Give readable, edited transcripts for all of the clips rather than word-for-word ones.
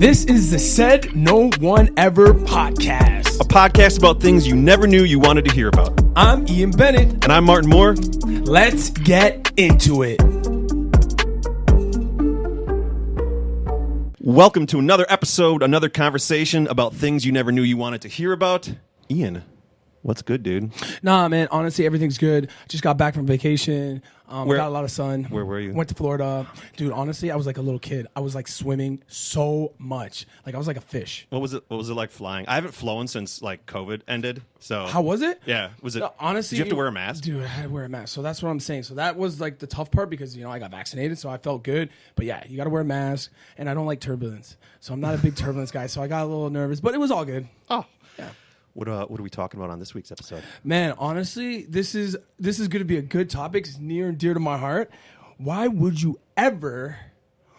This is the Said No One Ever podcast. A podcast about things you never knew you wanted to hear about. I'm Ian Bennett. And I'm Martin Moore. Let's get into it. Welcome to another episode, another conversation about things you never knew you wanted to hear about. Ian, what's good, dude? Nah, man, honestly, everything's good. Just got back from vacation. Got a lot of sun. Where were you? Went to Florida. Dude, honestly, I was like a little kid. I was like swimming so much. Like I was like a fish. What was it like flying? I haven't flown since like COVID ended. So how was it? Yeah. Was it honestly? Did you have to wear a mask? Dude, I had to wear a mask. So that's what I'm saying. So that was like the tough part because, you know, I got vaccinated, so I felt good. But yeah, you got to wear a mask, and I don't like turbulence. So I'm not a big turbulence guy. So I got a little nervous, but it was all good. Oh. Yeah. What are we talking about on this week's episode? Man, honestly, this is going to be a good topic. It's near and dear to my heart. Why would you ever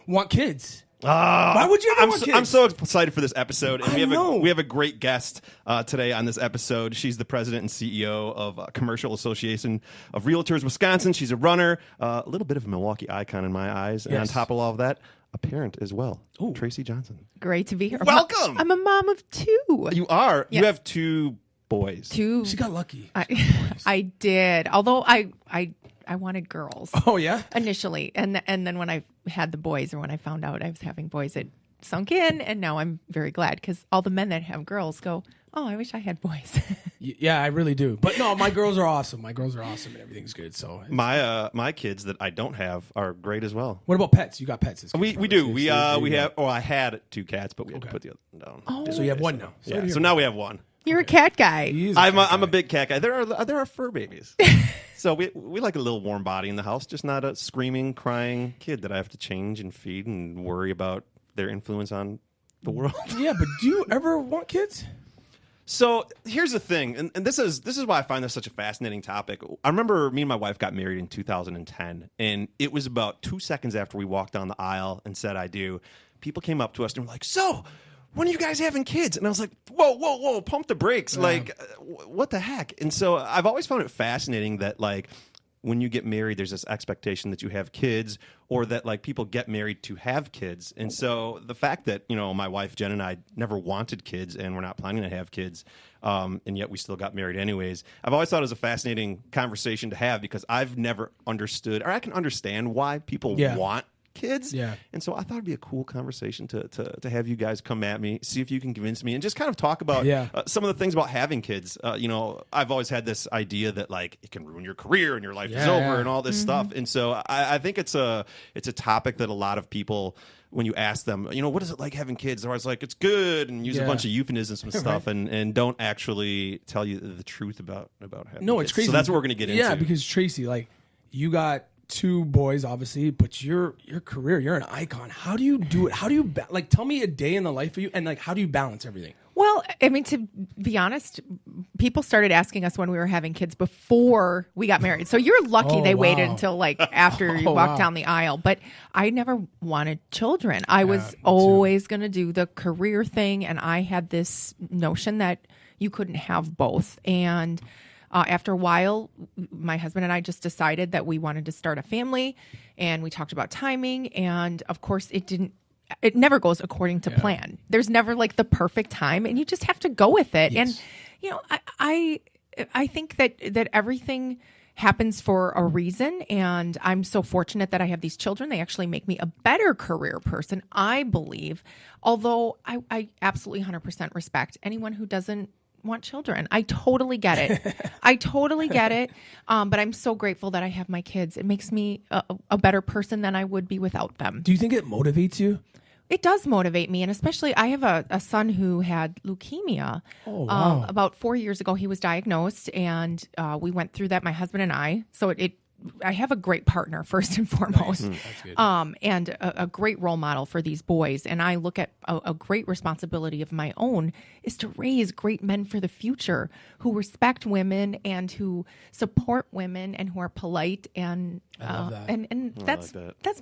want kids? Why would you ever want kids? I'm so excited for this episode. And we have a great guest today on this episode. She's the president and CEO of Commercial Association of Realtors Wisconsin. She's a runner, a little bit of a Milwaukee icon in my eyes. And on top of all of that, a parent as well. Ooh. Tracy Johnson. Great to be here. Welcome. I'm a mom of two. You are. Yes. You have two boys. Two. She got lucky. I did. Although I wanted girls. Oh, yeah? Initially. And then when I had the boys, or when I found out I was having boys, it sunk in. And now I'm very glad because all the men that have girls go, oh, I wish I had boys. Yeah, I really do. But no, my girls are awesome. My girls are awesome and everything's good. So my kids that I don't have are great as well. What about pets? You got pets? We do. We have. Oh, I had two cats, but we had to put the other one down. Oh, so you have one now. Yeah. So now we have one. You're a cat guy. I'm a big cat guy. There are fur babies. So we like a little warm body in the house, just not a screaming, crying kid that I have to change and feed and worry about their influence on the world. Yeah, but do you ever want kids? So here's the thing, and this is why I find this such a fascinating topic. I remember me and my wife got married in 2010, and it was about 2 seconds after we walked down the aisle and said, I do. People came up to us and were like, so, when are you guys having kids? And I was like, whoa, pump the brakes. Yeah. Like, what the heck? And so I've always found it fascinating that, like, when you get married, there's this expectation that you have kids, or that like people get married to have kids. And so the fact that, you know, my wife Jen and I never wanted kids and we're not planning to have kids, and yet we still got married anyways, I've always thought it was a fascinating conversation to have because I've never understood, or I can understand why people want kids. Yeah. And so I thought it'd be a cool conversation to have you guys come at me, see if you can convince me, and just kind of talk about some of the things about having kids. You know, I've always had this idea that like it can ruin your career and your life is over and all this stuff. And so I think it's a topic that a lot of people, when you ask them, you know, what is it like having kids? They're always like, it's good, and use a bunch of euphemisms and stuff, and don't actually tell you the truth about having kids. It's crazy. So that's what we're going to get into. Yeah, because Tracy, like, you got two boys, obviously, but your career, you're an icon. How do you do it? How do you like? Tell me a day in the life of you, and like, how do you balance everything? Well, I mean, to be honest, people started asking us when we were having kids before we got married. So you're lucky they waited until like after you walked down the aisle. But I never wanted children. I was always going to do the career thing, and I had this notion that you couldn't have both. And after a while, my husband and I just decided that we wanted to start a family, and we talked about timing. And of course, it never goes according to plan. There's never like the perfect time, and you just have to go with it. Yes. And, you know, I think that everything happens for a reason. And I'm so fortunate that I have these children. They actually make me a better career person, I believe. Although I absolutely 100% respect anyone who doesn't want children. I totally get it. But I'm so grateful that I have my kids. It makes me a better person than I would be without them. Do you think it motivates you? It does motivate me. And especially I have a son who had leukemia. Oh, wow. About 4 years ago, he was diagnosed, and we went through that, my husband and I. So I have a great partner, first and foremost, That's good. and a great role model for these boys. And I look at a great responsibility of my own is to raise great men for the future who respect women and who support women and who are polite. And and that's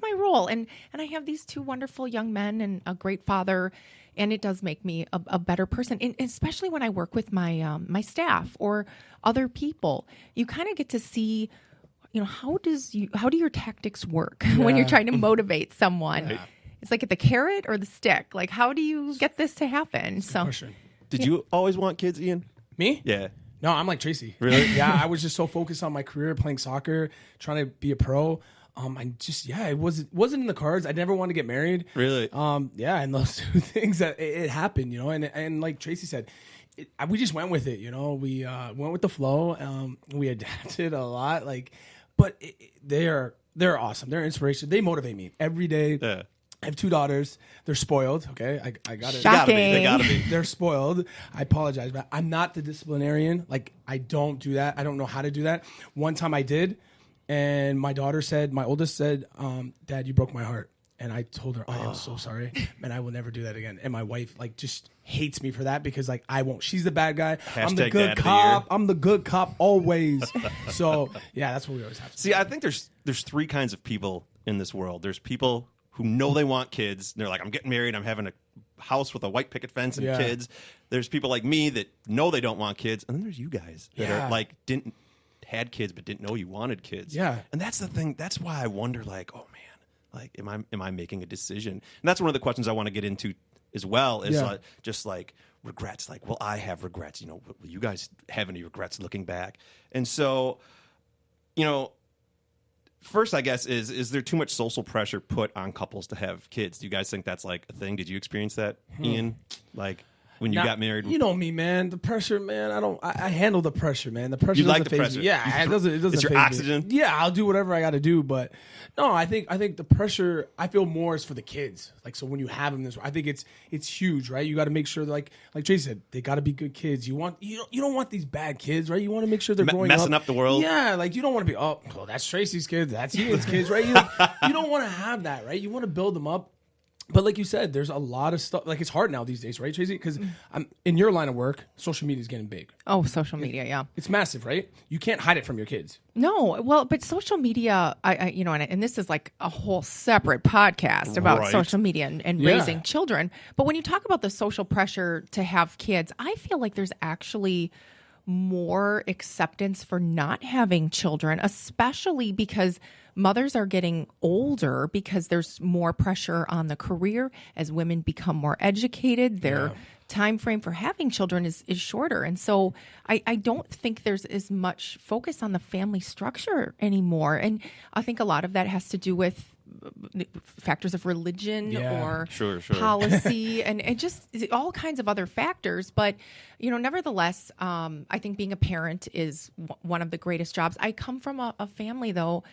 my role. And I have these two wonderful young men and a great father. And it does make me a better person, and especially when I work with my my staff or other people. You kind of get to see, you know, how do your tactics work when you're trying to motivate someone? Right. it's like the carrot or the stick. Like, how do you get this to happen? So, Question. Did you always want kids, Ian? Me? Yeah. No, I'm like Tracy. Really? Yeah, I was just so focused on my career, playing soccer, trying to be a pro. It wasn't in the cards. I never wanted to get married. Really? And those two things that it happened, and like Tracy said, we just went with it, we went with the flow. We adapted a lot, but they're awesome. They're inspiration. They motivate me every day. Yeah. I have 2 daughters. They're spoiled. Okay, I got it. Shocking. They gotta be. They're spoiled. I apologize, but I'm not the disciplinarian. Like, I don't do that. I don't know how to do that. One time I did, and my oldest said, "Dad, you broke my heart." And I told her, I am so sorry, and I will never do that again. And my wife just hates me for that because I won't. She's the bad guy. I'm the good cop. I'm the good cop always. So yeah, that's what we always have to See, I think there's 3 kinds of people in this world. There's people who know they want kids. And they're like, I'm getting married. I'm having a house with a white picket fence and kids. There's people like me that know they don't want kids. And then there's you guys that are had kids but didn't know you wanted kids. Yeah. And that's the thing. That's why I wonder, oh man, am I making a decision? And that's one of the questions I want to get into as well is just regrets. Will I have regrets? Will you guys have any regrets looking back? And so, first, I guess, is there too much social pressure put on couples to have kids? Do you guys think that's a thing? Did you experience that, Ian? When you got married? You know me, man. The pressure, man. I handle the pressure, man. The pressure. You like the faze pressure? Me. Yeah, it doesn't. It's your faze me. oxygen. Yeah, I'll do whatever I got to do. But no, I think the pressure. I feel more is for the kids. So when you have them, I think it's huge, right? You got to make sure, like Tracy said, they got to be good kids. You don't want these bad kids, right? You want to make sure they're growing messing up the world. Yeah, you don't want to be well, that's Tracy's kids, that's Ian's kids, right? You don't want to have that, right? You want to build them up. But like you said, there's a lot of stuff. It's hard now these days, right, Tracy? Because I'm in your line of work, social media is getting big. Oh, social media, yeah. It's massive, right? You can't hide it from your kids. No, well, but social media, and this is a whole separate podcast about social media and raising children. But when you talk about the social pressure to have kids, I feel like there's actually more acceptance for not having children, especially because mothers are getting older because there's more pressure on the career as women become more educated. Their time frame for having children is shorter. And so I don't think there's as much focus on the family structure anymore. And I think a lot of that has to do with factors of religion or policy and just all kinds of other factors. But, nevertheless, I think being a parent is one of the greatest jobs. I come from a family, though,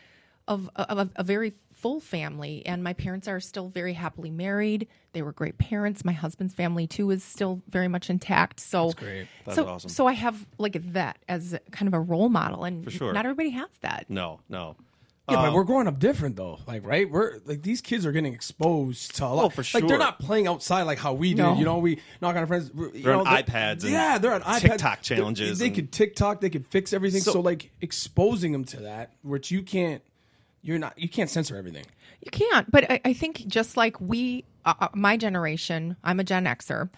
of a very full family, and my parents are still very happily married. They were great parents. My husband's family too is still very much intact. So that's great. That's awesome. So I have that as kind of a role model, and for sure. Not everybody has that. No. Yeah, but we're growing up different though. Right? We're these kids are getting exposed to a lot. Oh, for sure. They're not playing outside like how we did. No. We knock on our friends. They're on iPads. They're on iPads. TikTok challenges. They could TikTok. They could fix everything. So exposing them to that, which you can't. You can't censor everything. You can't. But I think just like my generation, I'm a Gen Xer.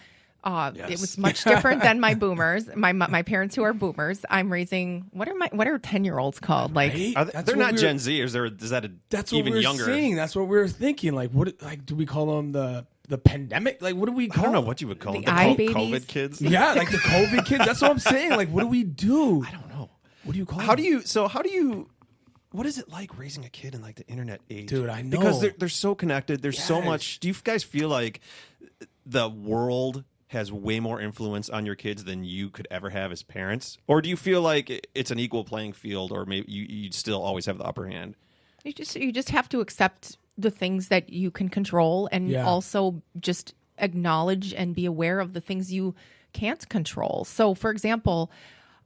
It was much different than my boomers, my parents who are boomers. I'm raising what are 10-year-olds called? They're not Gen Z. Is that that's even what we're younger? Saying. That's what we're thinking. What do we call them? The pandemic? What do we call? I don't know what you would call them. The COVID kids. Yeah, the COVID kids. That's what I'm saying. What do we do? I don't know. What do you call? How do you? What is it like raising a kid in the internet age? Dude, I know. Because they're so connected. There's so much. Do you guys feel like the world has way more influence on your kids than you could ever have as parents? Or do you feel like it's an equal playing field, or maybe you'd still always have the upper hand? You just have to accept the things that you can control and also just acknowledge and be aware of the things you can't control. So, for example,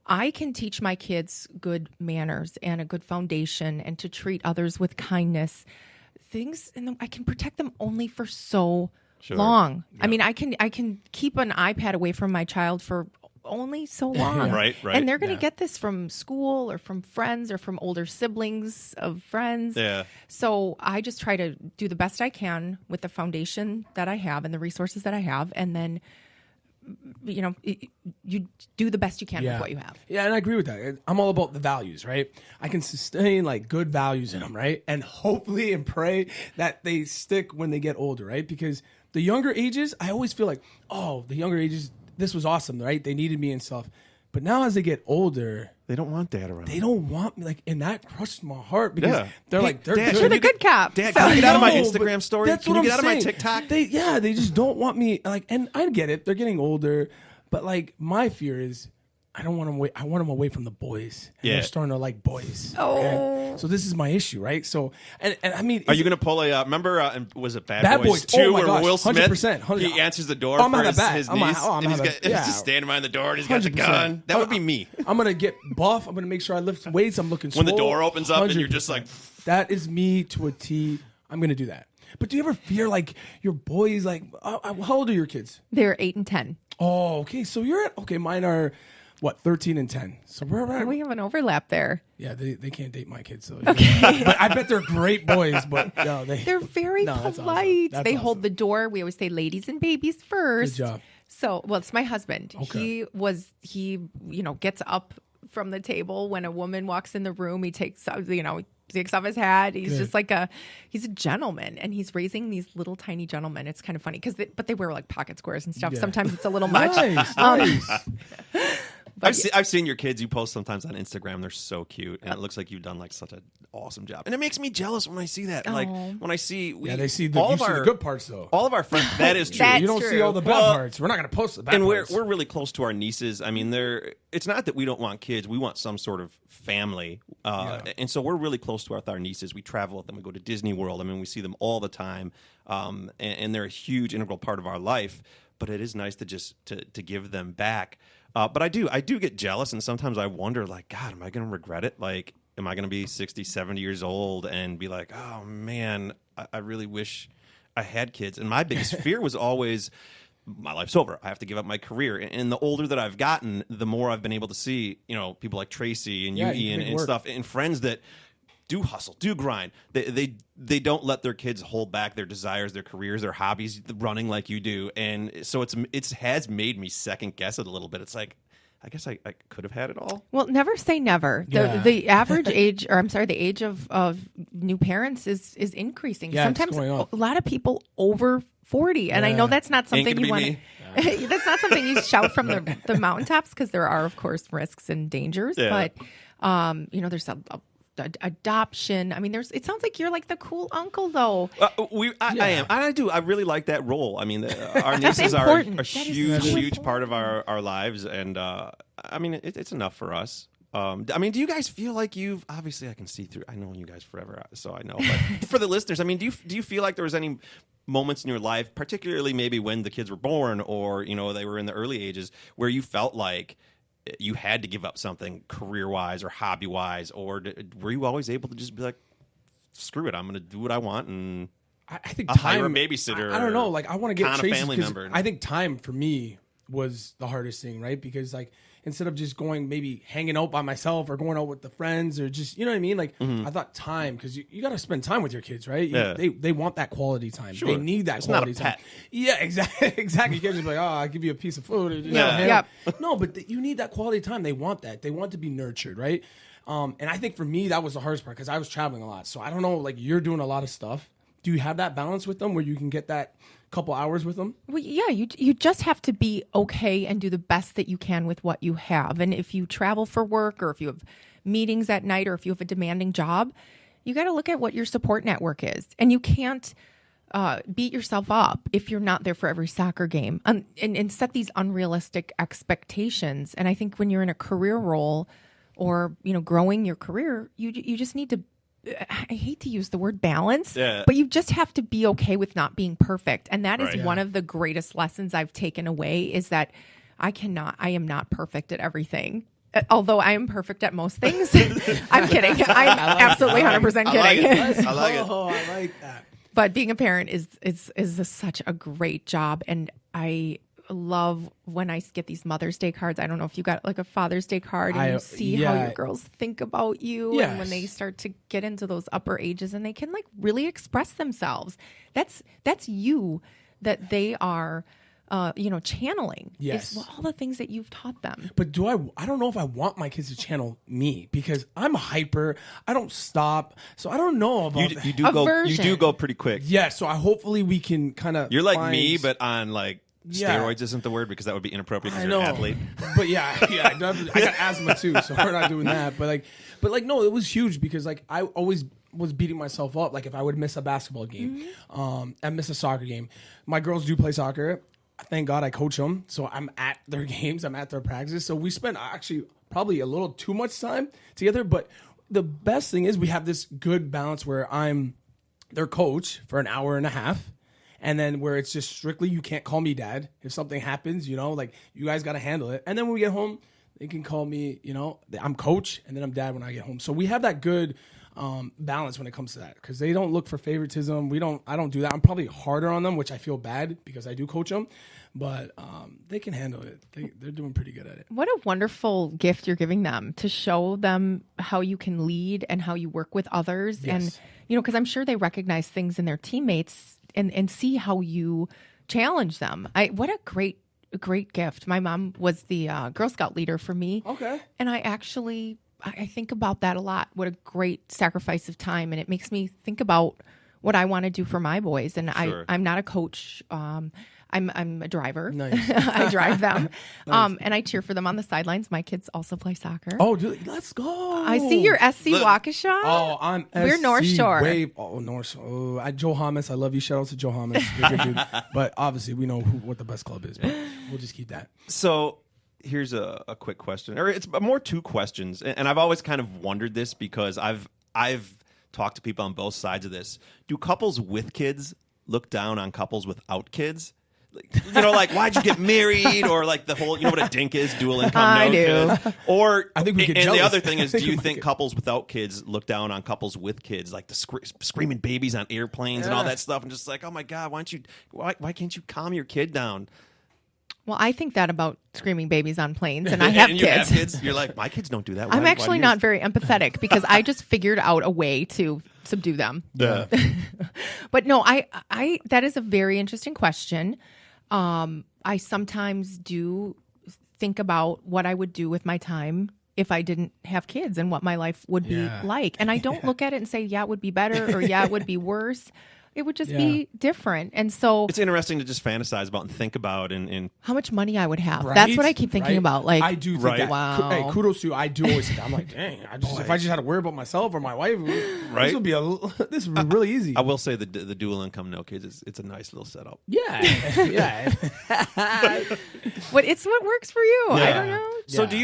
I can teach my kids good manners and a good foundation and to treat others with kindness. And I can protect them only for so long. Yeah. I mean, I can keep an iPad away from my child for only so long. Right. And they're going to get this from school or from friends or from older siblings of friends. Yeah. So I just try to do the best I can with the foundation that I have and the resources that I have, and then you do the best you can with what you have. Yeah, and I agree with that. I'm all about the values, right? I can sustain like good values in them, right? And hopefully and pray that they stick when they get older, right? Because the younger ages, I always feel like, oh, the younger ages, this was awesome, right? They needed me and stuff. But now as they get older, they don't want dad around. They don't want me, like, and that crushed my heart because they're like, they're Dad, you're the good cop. Dad, can you get out of my Instagram story? That's Can what you get I'm out of my saying. TikTok? They just don't want me, like, and I get it. They're getting older, but like my fear is I don't want them away. I want them away from the boys. And they're starting to like boys. Oh. Okay? So this is my issue, right? So, and I mean, are you going to pull a, remember, was it Bad Boys 2 Oh my where gosh, Will Smith, 100%, he answers the door I'm for gonna his, bet. his I'm niece, gonna- and he's, yeah. just standing behind the door, and he's got the 100%. gun. That would be me. I'm going to get buff. I'm going to make sure I lift weights. I'm looking When the swole. door opens up and you're just 100%. like... That is me to a T. I'm going to do that. But do you ever fear like your boys, like, how old are your kids? They're 8 and 10. Oh, okay. So you're at, okay, mine are, what, 13 and 10. So we're at, We have an overlap there. yeah, they can't date my kids. So okay. But I bet they're great boys, but no, They're very No, that's awesome. polite. That's They hold awesome. the door. We always say ladies and babies first. Good job. So, well, it's my husband. Okay. He gets up from the table when a woman walks in the room. He takes off his hat. He's Good. just like he's a gentleman, and he's raising these little tiny gentlemen. It's kind of funny but they wear like pocket squares and stuff. Yeah. Sometimes it's a little much. Nice. I've seen your kids. You post sometimes on Instagram. They're so cute, and it looks like you've done like such an awesome job. And it makes me jealous when I see that. Like when I see, They see the, all you of see our the good parts though. all of our friends. That is true. That's You don't see true. all the bad parts. We're not going to post the bad And parts. we're really close to our nieces. I mean, it's not that we don't want kids. We want some sort of family. And so we're really close to our nieces. We travel with them. We go to Disney World. I mean, we see them all the time. And they're a huge integral part of our life. But it is nice to just to give them back. But I do get jealous, and sometimes I wonder, like, God, am I going to regret it? Like, am I going to be 60, 70 years old and be like, oh, man, I really wish I had kids? And my biggest fear was always, my life's over. I have to give up my career. And the older that I've gotten, the more I've been able to see, people like Tracy and Ian and stuff, and friends that do hustle, do grind. They don't let their kids hold back their desires, their careers, their hobbies, running like you do. And so it has made me second guess it a little bit. It's like, I guess I could have had it all. Well, never say never. Yeah. The average age, or I'm sorry, the age of new parents is increasing. Yeah, it's Sometimes going up. a lot of people over 40, and I know that's not something gonna you be want. me. That's not something you shout from the mountaintops, because there are, of course, risks and dangers. Yeah. But there's adoption. I mean, it sounds like you're like the cool uncle, though. I am. I do. I really like that role. I mean, our nieces are important. a That is huge, so huge important. part of our lives, and I mean, it's enough for us. I mean, do you guys feel like obviously I can see through, I know you guys forever, so I know, but for the listeners, I mean, do you feel like there was any moments in your life, particularly maybe when the kids were born or, they were in the early ages, where you felt like you had to give up something career-wise or hobby-wise, or were you always able to just be like, screw it, I'm going to do what I want, and I think I'll time, hire a babysitter? I don't know. Like, I want to get con a Tracy, family 'cause member. I think time for me was the hardest thing, right? Because like, instead of just going, maybe hanging out by myself or going out with the friends or just, you know what I mean? Like, I thought time, because you got to spend time with your kids, right? Yeah. They want that quality time. Sure. They need that It's not a quality time. pet. Yeah, exactly. Exactly. You can't just be like, oh, I'll give you a piece of food. And just, Yeah. hang Yep. out. No, but you need that quality time. They want that. They want to be nurtured, right? And I think for me, that was the hardest part, because I was traveling a lot. So I don't know, like, you're doing a lot of stuff. Do you have that balance with them where you can get that couple hours with them? Well, yeah, you just have to be okay and do the best that you can with what you have. And if you travel for work, or if you have meetings at night, or if you have a demanding job, you got to look at what your support network is. And you can't beat yourself up if you're not there for every soccer game, and set these unrealistic expectations. And I think when you're in a career role, or growing your career, you just need to, I hate to use the word balance, but you just have to be okay with not being perfect. And that is one of the greatest lessons I've taken away, is that I am not perfect at everything. Although I am perfect at most things. I'm kidding. I'm absolutely 100% kidding. I like it. Oh, I like that. But being a parent is such a great job. And I love when I get these Mother's Day cards. I don't know if you got like a Father's Day card, and you see how your girls think about you, and when they start to get into those upper ages and they can like really express themselves. That's you that they are channeling. Yes. Is all the things that you've taught them. But I don't know if I want my kids to channel me because I'm hyper. I don't stop. So I don't know about You do go pretty quick. Yeah, so hopefully we can kind of You're like me, but on like steroids isn't the word because that would be inappropriate because you're an athlete. But I got asthma too, so we're not doing that. But no, it was huge because like I always was beating myself up. Like if I would miss a basketball game, and miss a soccer game. My girls do play soccer. Thank God I coach them, so I'm at their games, I'm at their practices. So we spend actually probably a little too much time together. But the best thing is we have this good balance where I'm their coach for an hour and a half. And then where it's just strictly, you can't call me dad. If something happens, like you guys got to handle it. And then when we get home, they can call me, I'm coach and then I'm dad when I get home. So we have that good balance when it comes to that because they don't look for favoritism. I don't do that. I'm probably harder on them, which I feel bad because I do coach them, but they can handle it. They're doing pretty good at it. What a wonderful gift you're giving them to show them how you can lead and how you work with others. Yes. And, because I'm sure they recognize things in their teammates and see how you challenge them. What a great gift. My mom was the Girl Scout leader for me. Okay. And I think about that a lot. What a great sacrifice of time. And it makes me think about what I want to do for my boys. And sure. I'm not a coach. I'm a driver. Nice. I drive them. Nice. And I cheer for them on the sidelines. My kids also play soccer. Oh, dude, let's go. I see your SC Waukesha. Oh, I'm We're SC North Shore. Wave. Oh, North Shore. Joe Hamas. I love you. Shout out to Joe Hamas. You're a good dude. But obviously, we know what the best club is. But we'll just keep that. So here's a quick question, or it's more two questions. And I've always kind of wondered this because I've talked to people on both sides of this. Do couples with kids look down on couples without kids? Like why'd you get married, or like the whole, what a dink is, dual income, I no do. kids. Or I think we get and jealous. the other thing is, do you think couples without kids look down on couples with kids, like the screaming babies on airplanes and all that stuff, and just like, oh my God, why can't you calm your kid down? Well, I think that about screaming babies on planes, and I have and kids. You have kids. You're like, my kids don't do that. I'm actually not very empathetic because I just figured out a way to subdue them. Yeah. But no, I that is a very interesting question. I sometimes do think about what I would do with my time if I didn't have kids and what my life would be like. And I don't look at it and say, yeah, it would be better or yeah, it would be worse. It would just be different. And so it's interesting to just fantasize about and think about and how much money I would have. Right? That's what I keep thinking about. Like, I do think right. that. Wow. Hey, kudos to you. I do always think that. I'm like, dang, if I just had to worry about myself or my wife, right? This would be really easy. I will say the dual income, no kids, it's a nice little setup. Yeah. But it's what works for you. Yeah. I don't know. So do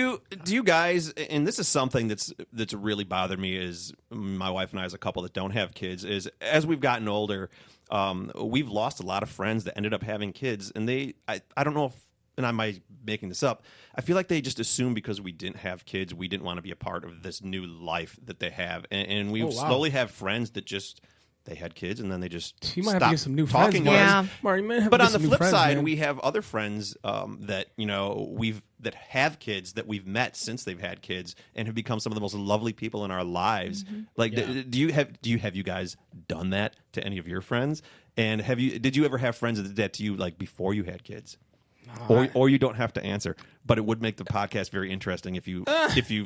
you guys, and this is something that's really bothered me, is my wife and I as a couple that don't have kids, is as we've gotten older, we've lost a lot of friends that ended up having kids, and I don't know if, and I might be making this up, I feel like they just assume because we didn't have kids, we didn't want to be a part of this new life that they have, and we slowly have friends that just, they had kids and then they just you might have to get some new talking friends. Yeah. But on the flip side, we have other friends that that have kids that we've met since they've had kids and have become some of the most lovely people in our lives. Mm-hmm. Like, do you guys done that to any of your friends? And did you ever have friends that did that to you like before you had kids? Or you don't have to answer, but it would make the podcast very interesting if you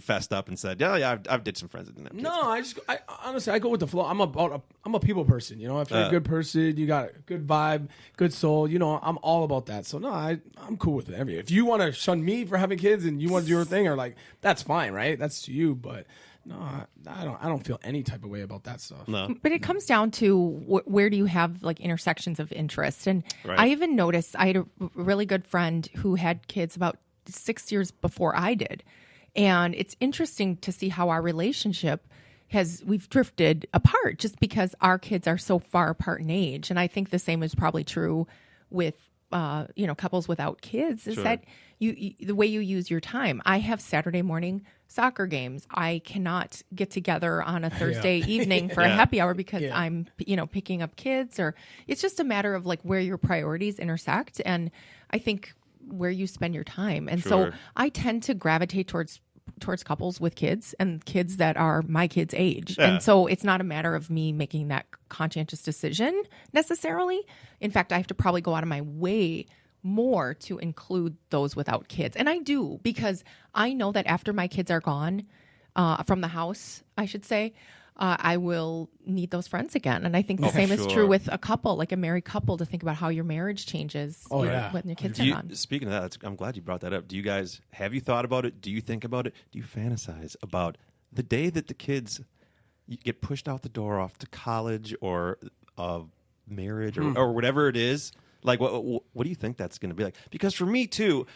fessed up and said, yeah, I've did some friends that didn't have kids. No, I honestly I go with the flow. I'm a people person. If you're a good person, you got a good vibe, good soul. I'm all about that. So no, I'm cool with it. If you want to shun me for having kids and you want to do your thing, or like that's fine, right? That's to you, but. No, I don't feel any type of way about that stuff. No. But it comes down to where do you have like intersections of interest. And right. I even noticed I had a really good friend who had kids about 6 years before I did. And it's interesting to see how our relationship we've drifted apart just because our kids are so far apart in age. And I think the same is probably true with couples without kids, is that the way you use your time. I have Saturday morning soccer games. I cannot get together on a Thursday evening for a happy hour because I'm, picking up kids, or it's just a matter of like where your priorities intersect. And I think where you spend your time. And so I tend to gravitate towards couples with kids and kids that are my kids' age. Yeah. And so it's not a matter of me making that conscientious decision necessarily. In fact, I have to probably go out of my way more to include those without kids. And I do, because I know that after my kids are gone from the house, I should say, I will need those friends again. And I think the same is true with a couple, like a married couple, to think about how your marriage changes when your kids are gone. Speaking of that, I'm glad you brought that up. Have you thought about it? Do you think about it? Do you fantasize about the day that the kids get pushed out the door off to college or marriage or whatever it is? Like, what do you think that's going to be like? Because for me, too,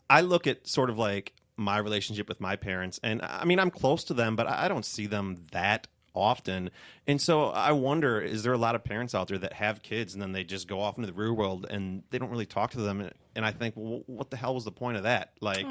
I look at sort of like my relationship with my parents, and I mean, I'm close to them, but I don't see them that often. And so I wonder, is there a lot of parents out there that have kids and then they just go off into the real world and they don't really talk to them? And I think, well, what the hell was the point of that? Like,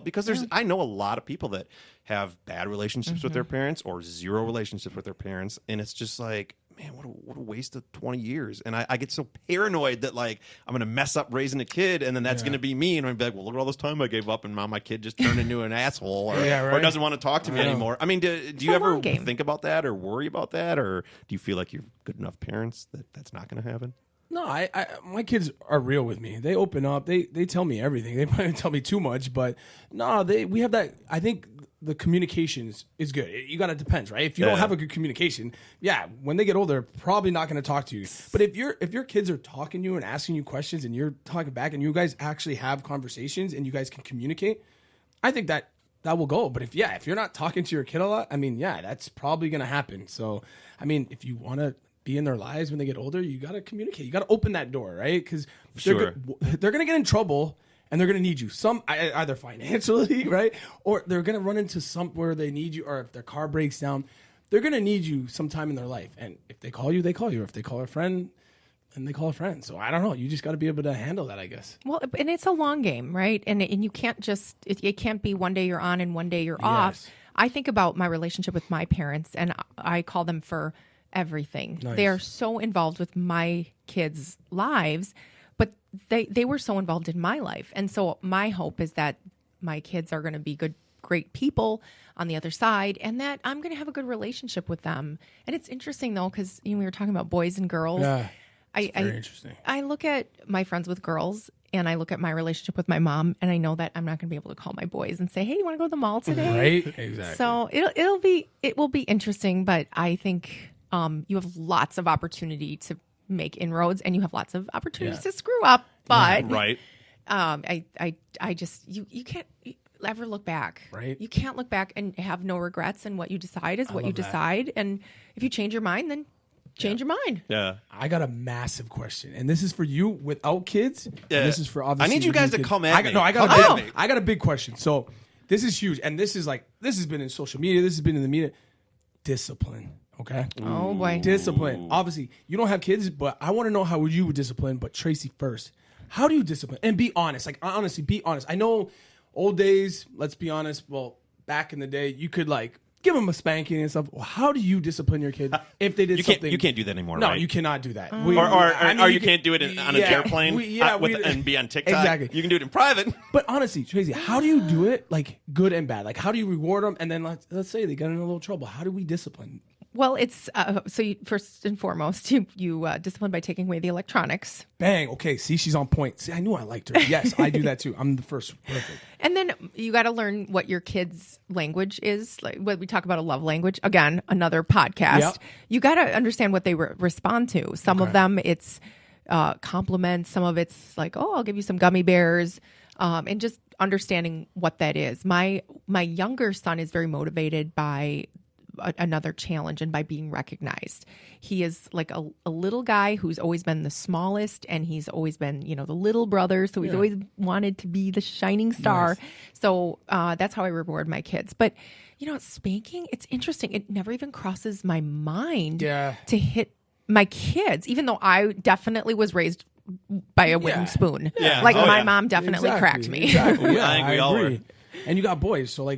because I know a lot of people that have bad relationships with their parents or zero relationships with their parents. And it's just like, man, what a waste of 20 years. And I get so paranoid that, like, I'm going to mess up raising a kid, and then that's going to be me. And I'm like, well, look at all this time I gave up, and now my kid just turned into an asshole or doesn't want to talk to me anymore. I mean, do you ever think about that or worry about that? Or do you feel like you're good enough parents that that's not going to happen? No, my kids are real with me. They open up. They tell me everything. They might tell me too much, but no, we have that. I think the communication is good. You got to depends, right? If you don't have a good communication, when they get older, they're probably not going to talk to you. But if your kids are talking to you and asking you questions and you're talking back and you guys actually have conversations and you guys can communicate, I think that will go. But if you're not talking to your kid a lot, I mean, that's probably going to happen. So, I mean, if you want to be in their lives when they get older, you got to communicate. You got to open that door, right? Because they're going to get in trouble and they're going to need you. Some either financially, right? Or they're going to run into somewhere they need you, or if their car breaks down, they're going to need you sometime in their life. And if they call you, they call you. Or if they call a friend, then they call a friend. So I don't know. You just got to be able to handle that, I guess. Well, and it's a long game, right? And you can't just, it can't be one day you're on and one day you're off. I think about my relationship with my parents, and I call them for everything. Nice. They are so involved with my kids' lives, but they were so involved in my life. And so my hope is that my kids are going to be great people on the other side, and that I'm going to have a good relationship with them. And it's interesting, though, because we were talking about boys and girls. Yeah, it's very interesting. I look at my friends with girls, and I look at my relationship with my mom, and I know that I'm not going to be able to call my boys and say, hey, you want to go to the mall today? Right, exactly. So it will be interesting, but I think you have lots of opportunity to make inroads, and you have lots of opportunities to screw up. But I just you can't ever look back. Right. You can't look back and have no regrets. And what you decide is what you decide. And if you change your mind, then change your mind. Yeah. I got a massive question, and this is for you without kids. Yeah. And this is for obviously. I need you guys to come at me. I got a big question. So this is huge, and this has been in social media. This has been in the media. Discipline. Okay. Oh boy. Discipline. Obviously, you don't have kids, but I want to know how you would discipline. But Tracy first, how do you discipline? And be honest. Like, honestly, be honest. I know old days. Let's be honest. Well, back in the day, you could give them a spanking and stuff. Well, how do you discipline your kid if they did something? You can't do that anymore. No, right? you cannot do that. You can't do it on an airplane. And be on TikTok. Exactly. You can do it in private. But honestly, Tracy, how do you do it? Like, good and bad. Like, how do you reward them? And then let's say they got in a little trouble. How do we discipline? Well, it's first and foremost, you discipline by taking away the electronics. Bang. Okay. See, she's on point. See, I knew I liked her. Yes, I do that too. I'm the first. Perfect. And then you got to learn what your kid's language is. Like when we talk about a love language, again, another podcast. Yep. You got to understand what they respond to. Some of them, it's compliments. Some of it's like, oh, I'll give you some gummy bears, and just understanding what that is. My younger son is very motivated by another challenge and by being recognized. He is like a little guy who's always been the smallest, and he's always been, the little brother. So he's always wanted to be the shining star. Nice. So that's how I reward my kids. But, spanking, it's interesting. It never even crosses my mind to hit my kids, even though I definitely was raised by a wooden spoon. Yeah. My mom definitely cracked me. Exactly. Yeah, I think we all were. And you got boys. So,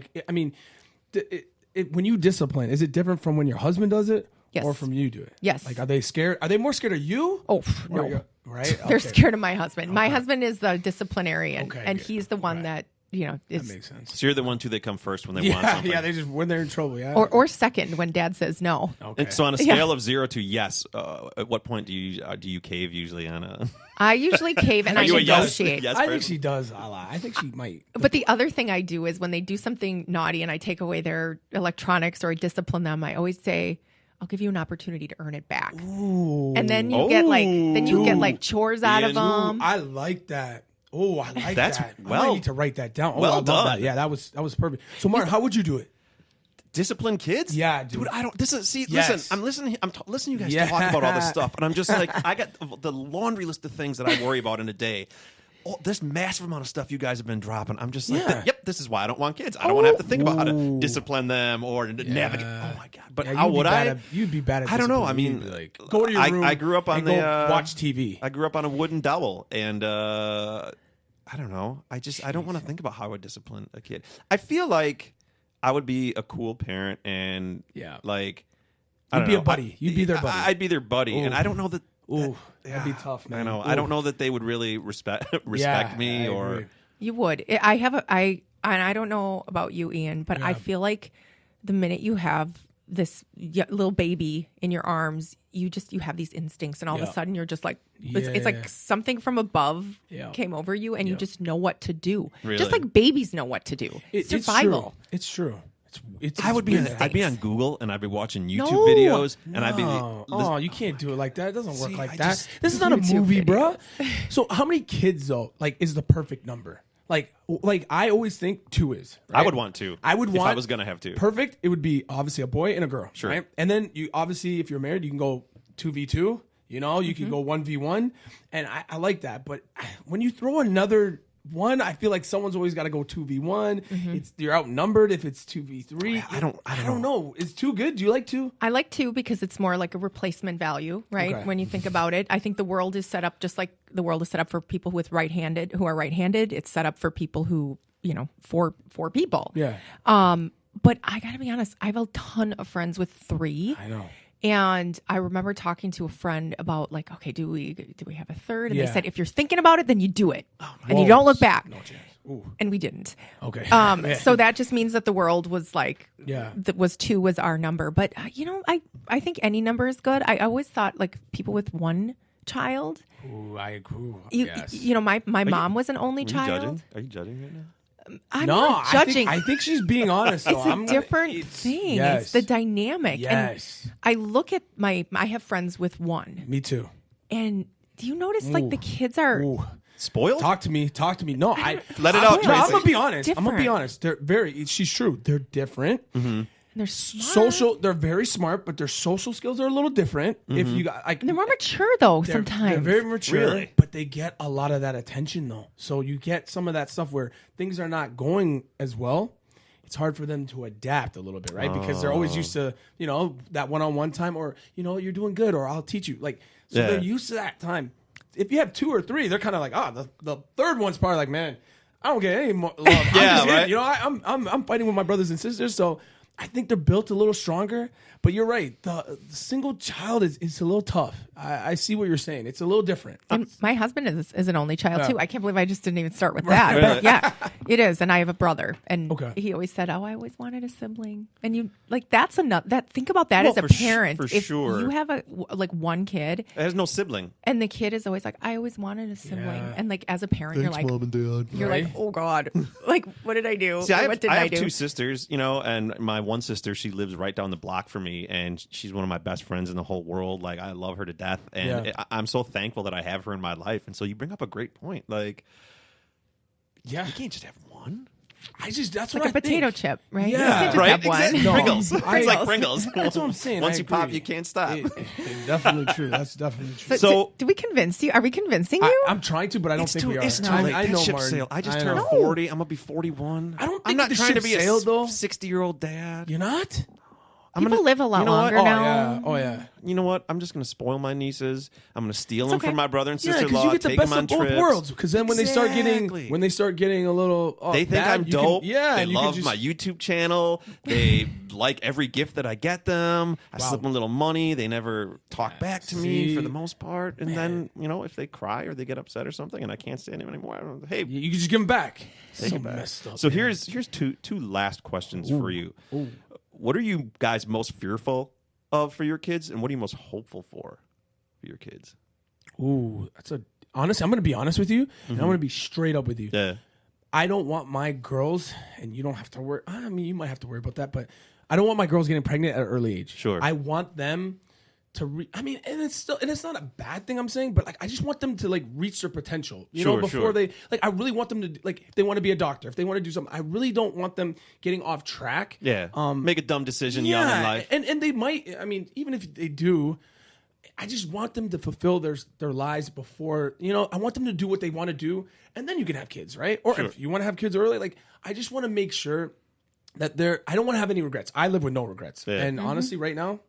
when you discipline, is it different from when your husband does it? Yes. Or from you do it? Yes. Like, are they scared? Are they more scared of you? Oh, no. Right? They're scared of my husband. Okay. My husband is the disciplinarian, and he's the one that that makes sense. So you're the one too. They come first when they want something. Yeah, they just when they're in trouble. Yeah, or second when dad says no. Okay. And so on a scale of 0 to yes, at what point do you cave usually on a? I usually cave and I you a yes- negotiate. yes I think person? she does a lot. I think she might. But the other thing I do is when they do something naughty and I take away their electronics or I discipline them, I always say, I'll give you an opportunity to earn it back. Ooh. And then you get like chores out of them. I like that. Oh, I like That's that. I well- might need to write that down. well I love done. that. Yeah, that was perfect. So, Martin, how would you do it? Discipline kids? Yeah, dude. I don't. This is Yes. Listen. I'm listening. Listening to you guys Yeah. talk about all this stuff, and I'm just like, I got the laundry list of things that I worry about in a day. Oh, this massive amount of stuff you guys have been dropping. I'm just like, Yeah. yep, this is why I don't want kids. I don't want to have to think about how to discipline them or navigate. Oh my god! But Yeah, how you'd be would bad I? at- you'd be bad at I don't know. discipline. I mean, You'd be like, go to your room. I grew up on and the go watch TV. I grew up on a wooden dowel, and I don't know. I don't want to think about how I would discipline a kid. I feel like I would be a cool parent, and like I You'd don't be know. a buddy. You'd be their buddy. I'd be their buddy, and Ooh. I don't know that. Ooh, that'd be tough, man. I know. Ooh. I don't know that they would really respect me I or. agree. You would. And I don't know about you, Ian, but I feel like the minute you have this little baby in your arms, you have these instincts, and all of a sudden you're just like, it's like something from above came over you, and you just know what to do. Really? Just like babies know what to do. Survival. It's true. It's I'd be instincts. on Google and I'd be watching YouTube No. videos and I'd be. Oh, you can't do it like that. It doesn't work See, like I that. just- This is not a YouTube movie, bro. videos. So, how many kids though? Like, is the perfect number? Like I always think 2 is. Right? I would want 2. I would if want. I was gonna have 2. Perfect. It would be obviously a boy and a girl. Sure. Right? And then you obviously, if you're married, you can go 2v2. You know, you can go 1v1, and I like that. But when you throw another one, I feel like someone's always got to go 2v1. You're outnumbered if it's 2v3. I don't know. Is 2 good? Do you like 2? I like 2 because it's more like a replacement value, right? Okay. When you think about it, I think the world is set up just like the world is set up for people who are right-handed. It's set up for people who, for people. Yeah. But I got to be honest, I have a ton of friends with 3. I know. And I remember talking to a friend about like, okay, do we have a 3rd? And Yeah. they said, if you're thinking about it, then you do it, and you Whoa. don't look back. No chance. Ooh. And we didn't. Okay. So that just means that the world was like, Yeah. that was 2 was our number. But I think any number is good. I always thought like people with 1 child. Ooh, I agree. Yes. My mom was an only child. Are you judging right now? I'm No, not judging. I think she's being honest. Though. It's a different thing. Yes. It's the dynamic. Yes. And I look at I have friends with 1. Me too. And do you notice like the kids are Ooh. Spoiled? Talk to me. No, Let it out, No, I'm Tracy. gonna be honest. Different. They're very. She's true. They're different. they're smart. Social. They're very smart, but their social skills are a little different. If you got, like, They're more mature though. they're Sometimes very mature, Really? but they get a lot of that attention though. So you get some of that stuff where things are not going as well. It's hard for them to adapt a little bit, right? Because they're always used to, that one-on-one time, or you're doing good, or I'll teach you. Like, so Yeah. they're used to that time. If you have 2 or 3, they're kind of like, the third one's probably like, man, I don't get any more love. I'm just right. here. I'm fighting with my brothers and sisters, so I think they're built a little stronger. But you're right. The single child is a little tough. I see what you're saying. It's a little different. And my husband is an only child too. I can't believe I just didn't even start with Right. that. But yeah, it is. And I have a brother, and Okay. he always said, "Oh, I always wanted a sibling." And you like that's enough. Think about that Well, as a for parent. for if sure. you have one kid, It has no sibling. and the kid is always like, "I always wanted a sibling," Yeah. and like as a parent, you're like, and Dad. you're Right? like, "Oh God, like what did I do? See, what did I have do?" 2 sisters, and my one sister, she lives right down the block from me, and she's one of my best friends in the whole world. Like, I love her to death, and I'm so thankful that I have her in my life. And so you bring up a great point. Like, Yeah. you can't just have one. That's like what a I potato think. chip, right? Yeah. You can't just Right? have one. Exactly. No. Pringles. It's I- like Pringles. That's what I'm saying. Once I you pop, agree. you can't stop. It's definitely true. That's definitely true. So- do we convince you? Are we convincing you? I'm trying to, but I don't think we are. It's too late. I That know, ship Martin. sailed. I just I turned know. 40. I'm gonna be 41. I don't I'm think not the trying to ship be sailed, a though. 60-year-old dad. You're not? People live a lot longer Oh now. yeah. Oh yeah. You know what? I'm just going to spoil my nieces. I'm going to steal them okay. from my brother and Yeah, because sister-in-law. you get the take best them on of both trips. worlds. Because then when they start getting a little, They think bad, I'm you can- dope. yeah, they and you can love just, my YouTube channel. They like every gift that I get them. I slip them a little money. They never talk back to me for the most part. And then, if they cry or they get upset or something and I can't stand them anymore, I don't. Hey, you can just give them back. take it back. Messed up, So man. here's two last questions for you. Ooh. What are you guys most fearful of for your kids, and what are you most hopeful for your kids? Ooh, honestly, I'm going to be honest with you, and I'm going to be straight up with you. Yeah. I don't want my girls, and you don't have to worry. I mean, you might have to worry about that, but I don't want my girls getting pregnant at an early age. Sure. I want them to and it's not a bad thing I'm saying, but like I just want them to like reach their potential, you know, before they I really want them to like if they want to be a doctor, if they want to do something, I really don't want them getting off track. Yeah. Make a dumb decision young in life. And they might, I mean, even if they do, I just want them to fulfill their lives before, I want them to do what they want to do, and then you can have kids, right? Or if you want to have kids early, like I just want to make sure that I don't want to have any regrets. I live with no regrets. Yeah. And honestly, right now,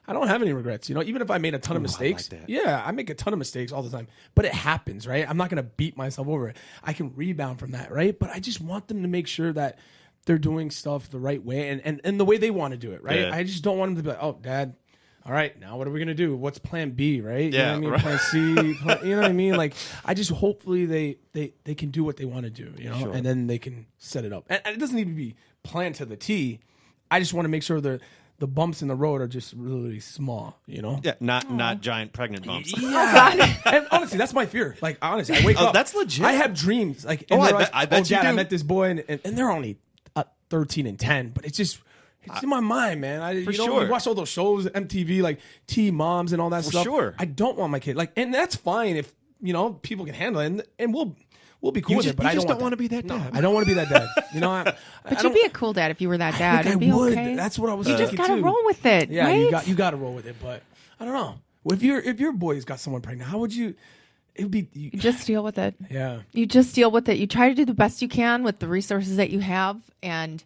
I don't have any regrets. Even if I made a ton of mistakes, I make a ton of mistakes all the time, but it happens, right? I'm not going to beat myself over it. I can rebound from that, right? But I just want them to make sure that they're doing stuff the right way and the way they want to do it, right? Yeah. I just don't want them to be like, oh, Dad, all right, now what are we going to do? What's plan B, right? Yeah, you know what I mean? Plan C, you know what I mean? Like, I just hopefully they can do what they want to do, and then they can set it up. And it doesn't need to be planned to the T. I just want to make sure the bumps in the road are just really small, Yeah, not giant pregnant bumps. Yeah. And honestly, that's my fear. Like, honestly, I wake up. That's legit. I have dreams. Like, I bet you Dad, do. I met this boy, and they're only 13 and 10, but it's in my mind, man. You watch all those shows, MTV, like Teen Moms and all that stuff. Sure. I don't want my kid. Like, and that's fine if, people can handle it, and we'll be cool with it, but I don't want to be that dad. No, I don't want to be that dad. But you'd be a cool dad if you were that dad. I It'd be would. okay. That's what I was You thinking, just gotta too. roll with it, Yeah, right? you got to roll with it, but I don't know. If your boy's got someone pregnant, how would you? It'd be You just deal with it. Yeah. You just deal with it. You try to do the best you can with the resources that you have, and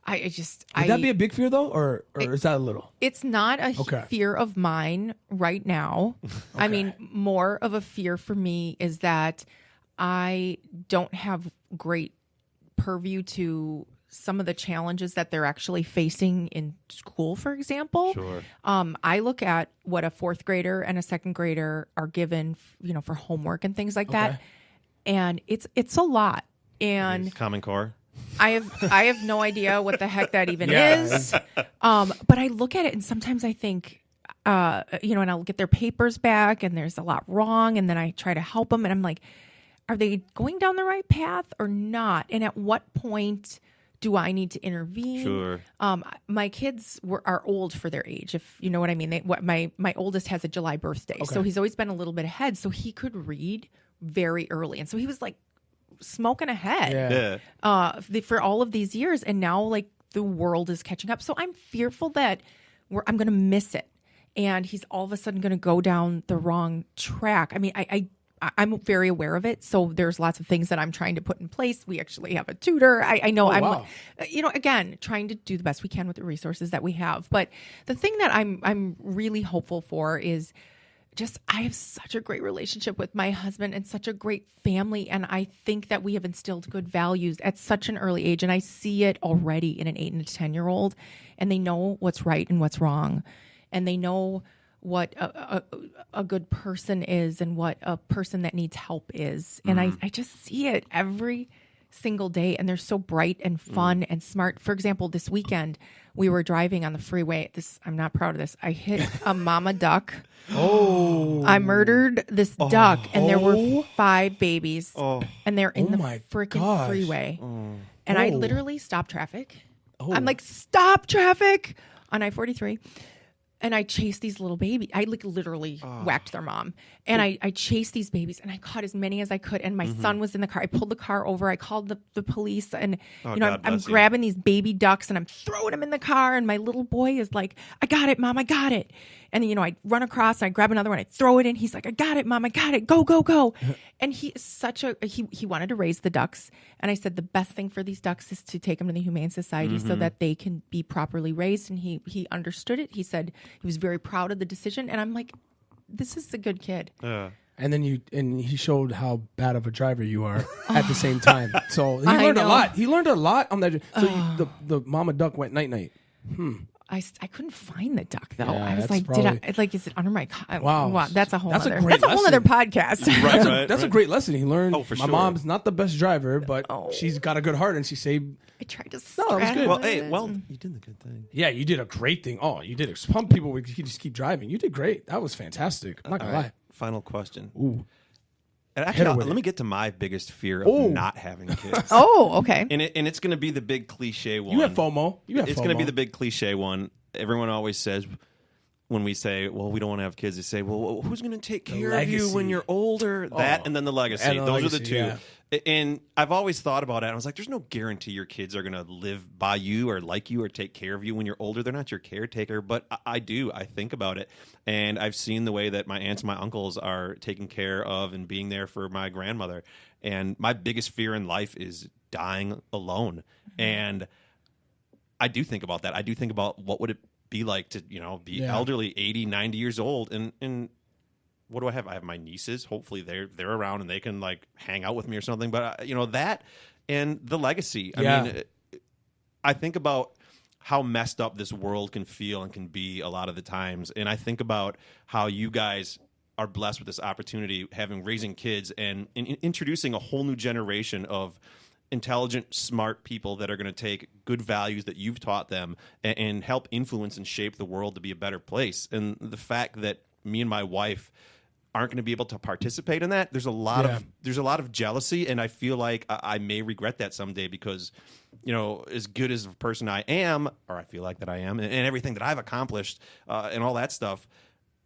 would that be a big fear though, or is that a little? It's not a fear of mine right now. Okay. I mean, more of a fear for me is that I don't have great purview to some of the challenges that they're actually facing in school, for example. Sure. I look at what a fourth grader and a second grader are given, for homework and things like that, and it's a lot. And Common Core. I have no idea what the heck that even is. But I look at it and sometimes I think, and I'll get their papers back and there's a lot wrong, and then I try to help them, and I'm like, are they going down the right path or not? And at what point do I need to intervene? Sure. My kids are old for their age, if you know what I mean. My oldest has a July birthday, so he's always been a little bit ahead. So he could read very early, and so he was like smoking ahead for all of these years, and now like the world is catching up. So I'm fearful that I'm going to miss it, and he's all of a sudden going to go down the wrong track. I mean, I'm very aware of it. So there's lots of things that I'm trying to put in place. We actually have a tutor. I know again, trying to do the best we can with the resources that we have. But the thing that I'm really hopeful for is just, I have such a great relationship with my husband and such a great family. And I think that we have instilled good values at such an early age. And I see it already in an 8 and a 10-year-old, and they know what's right and what's wrong. And they know what a good person is and what a person that needs help is. And I just see it every single day, and they're so bright and fun and smart. For example, this weekend we were driving on the freeway. I'm not proud of this. I hit a mama duck. I murdered this duck, and there were 5 babies, and they're in the freaking freeway. And I literally stopped traffic. I'm like, stop traffic on I-43. And I chased these little babies. I literally whacked their mom. And I chased these babies and I caught as many as I could. And my son was in the car. I pulled the car over. I called the police and, I'm grabbing these baby ducks and I'm throwing them in the car. And my little boy is like, I got it, Mom. I got it. And, I run across and I grab another one. I throw it in. He's like, I got it, Mom. I got it. Go, go, go. And he is he wanted to raise the ducks. And I said, the best thing for these ducks is to take them to the Humane Society so that they can be properly raised. And he understood it. He said he was very proud of the decision. And I'm like, this is a good kid. And then he showed how bad of a driver you are at the same time. So he learned a lot. He learned a lot on that. So the mama duck went night. I couldn't find the duck though. Yeah, I was like, is it under my car? Wow. That's a whole That's other. a great That's a whole other podcast. That's a great lesson he learned. Oh, for my sure. mom's not the best driver, but she's got a good heart and she saved. I tried to. No, that was good. Well, you did the good thing. Yeah, you did a great thing. Oh, you did it. Some people would just keep driving. You did great. That was fantastic. I'm not gonna lie. Final question. Ooh. And actually, let me get to my biggest fear of not having kids. Oh, okay. And it's going to be the big cliche one. You have FOMO. It's going to be the big cliche one. Everyone always says when we say, well, we don't want to have kids, they say, well, who's going to take care of you when you're older? That and then the legacy. And the Those legacy, are the two. yeah. And I've always thought about it. I was like, there's no guarantee your kids are going to live by you or like you or take care of you when you're older. They're not your caretaker, but I do. I think about it. And I've seen the way that my aunts and my uncles are taking care of and being there for my grandmother. And my biggest fear in life is dying alone. And I do think about that. I do think about what would it be like to, be elderly, 80, 90 years old. And what do I have? I have my nieces. Hopefully they're around and they can like hang out with me or something. But that and the legacy. I mean, I think about how messed up this world can feel and can be a lot of the times. And I think about how you guys are blessed with this opportunity, raising kids and introducing a whole new generation of intelligent, smart people that are going to take good values that you've taught them and help influence and shape the world to be a better place. And the fact that me and my wife aren't going to be able to participate in that, there's a lot of jealousy, and I feel like I may regret that someday because, as good as a person I am, or I feel like that I am, and everything that I've accomplished and all that stuff,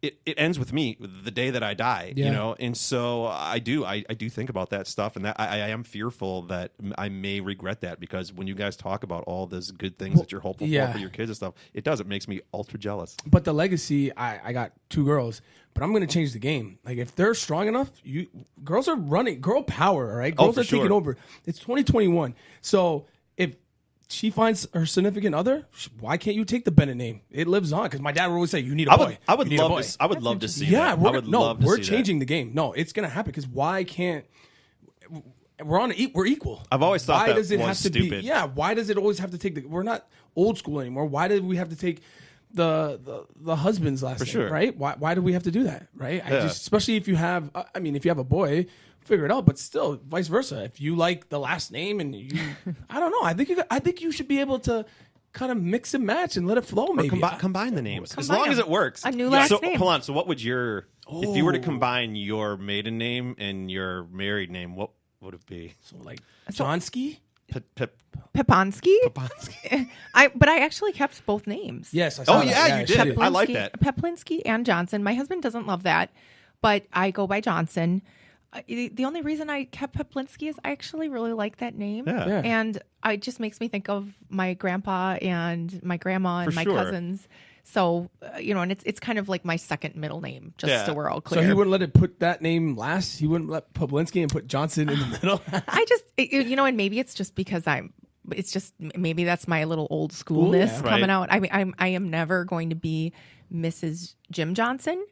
it ends with me the day that I die, and so I do think about that stuff, and that I am fearful that I may regret that because when you guys talk about all those good things that you're hopeful for your kids and stuff, it makes me ultra jealous. But the legacy, I got 2 girls, but I'm going to change the game. Like if they're strong enough, girls are running, girl power, all right? Girls are taking over. It's 2021, so if she finds her significant other, why can't you take the Bennett name? It lives on because my dad would always say, "You need a boy." I would love to see. Yeah, that. we're changing the game. No, it's gonna happen because why can't we're equal? I've always thought why that does it was have to stupid. be? Yeah, why does it always have to take we're not old school anymore. Why did we have to take the husband's last name? Sure. Right? Why do we have to do that? Right? Especially if you have if you have a boy. Figure it out, but still, vice versa. If you like the last name and I don't know. I think you should be able to kind of mix and match and let it flow. Maybe combine the names as long as it works. A new last name. Hold on. So, what would if you were to combine your maiden name and your married name? What would it be? So like Johnsky, Peplinski. But I actually kept both names. Yes. I saw that. You did. I like that. Peplinski and Johnson. My husband doesn't love that, but I go by Johnson. The only reason I kept Peplinski is I actually really like that name. Yeah. And it just makes me think of my grandpa and my grandma and my cousins. So, and it's kind of like my second middle name, just so we're all clear. So he wouldn't let it put that name last? He wouldn't let Peplinski and put Johnson in the middle? And maybe it's just because maybe that's my little old schoolness coming out. I am never going to be Mrs. Jim Johnson.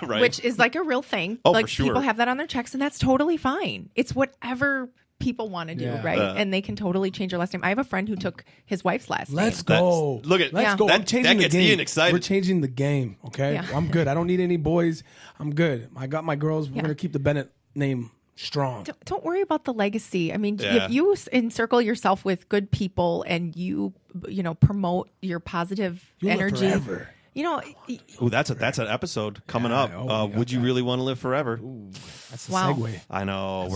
Which is like a real thing. For sure. People have that on their checks, and that's totally fine. It's whatever people want to do, right? And they can totally change their last name. I have a friend who took his wife's last name. Let's go. Let's go. I'm changing the game. Ian excited. We're changing the game, okay? Yeah. I'm good. I don't need any boys. I'm good. I got my girls. We're going to keep the Bennett name strong. Don't worry about the legacy. I mean, if you encircle yourself with good people and you promote your positive energy. You know, Ooh, that's an episode coming up. Would you really want to live forever? Ooh, that's a Wow. segue. I know.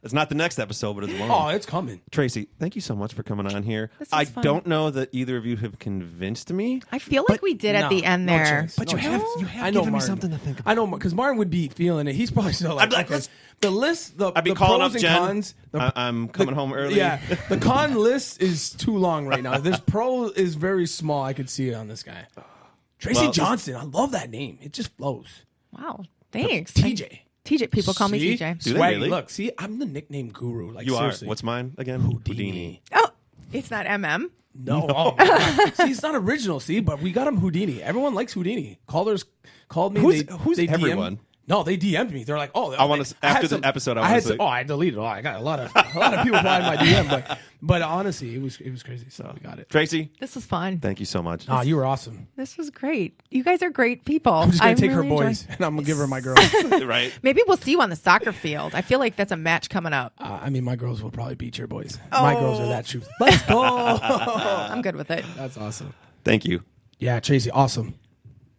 It's not the next episode, but it's one. Oh, it's coming. Tracy, thank you so much for coming on here. This I was fun. don't know that either of you have convinced me. I feel like we did at the end no there. chance. But No you have chance. I know given me Martin. something to think about. I know because Martin would be feeling it. He's probably still like, I'd be like, okay, let's- the list, the I'd be the calling pros up and Jen. cons. I'm coming home early. Yeah, the con list is too long right now. This pro is very small. I could see it on this guy, Tracy Well, Johnson. I love that name. It just flows. Wow. Thanks. TJ. TJ. People call me See? TJ. Do they Swaggy. really? Look, see, I'm the nickname guru. Like You seriously. are. What's mine again? Houdini. Oh, it's not MM. No. Oh, my God. See, it's not original. See, but we got him Houdini. Everyone likes Houdini. Callers called me. Who's they everyone? No, they DM'd me. They're like, "Oh, I wanna- after the episode, I wanna say- I deleted. I got a lot of people flying my DM, but honestly, it was crazy. So we got it. Tracy, This was fun. thank you so much. Oh, you were awesome. This was great. You guys are great people. I'm just gonna take really her boys, enjoyed- and I'm gonna give her my girls. Right? Maybe we'll see you on the soccer field. I feel like that's a match coming up. I mean, my girls will probably beat your boys. My girls are that truth. Let's go. I'm good with it. That's awesome. Thank you. Yeah, Tracy, awesome.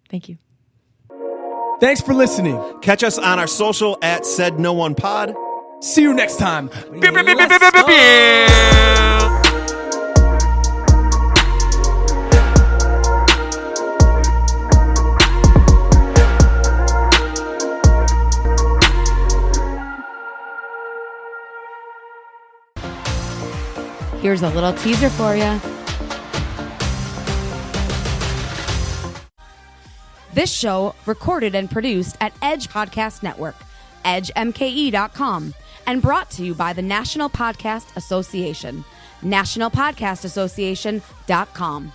Thank you. Thanks for listening. Catch us on our social at Said No One Pod. See you next time. Here's a little teaser for you. This show recorded and produced at Edge Podcast Network, edgemke.com, and brought to you by the National Podcast Association, nationalpodcastassociation.com.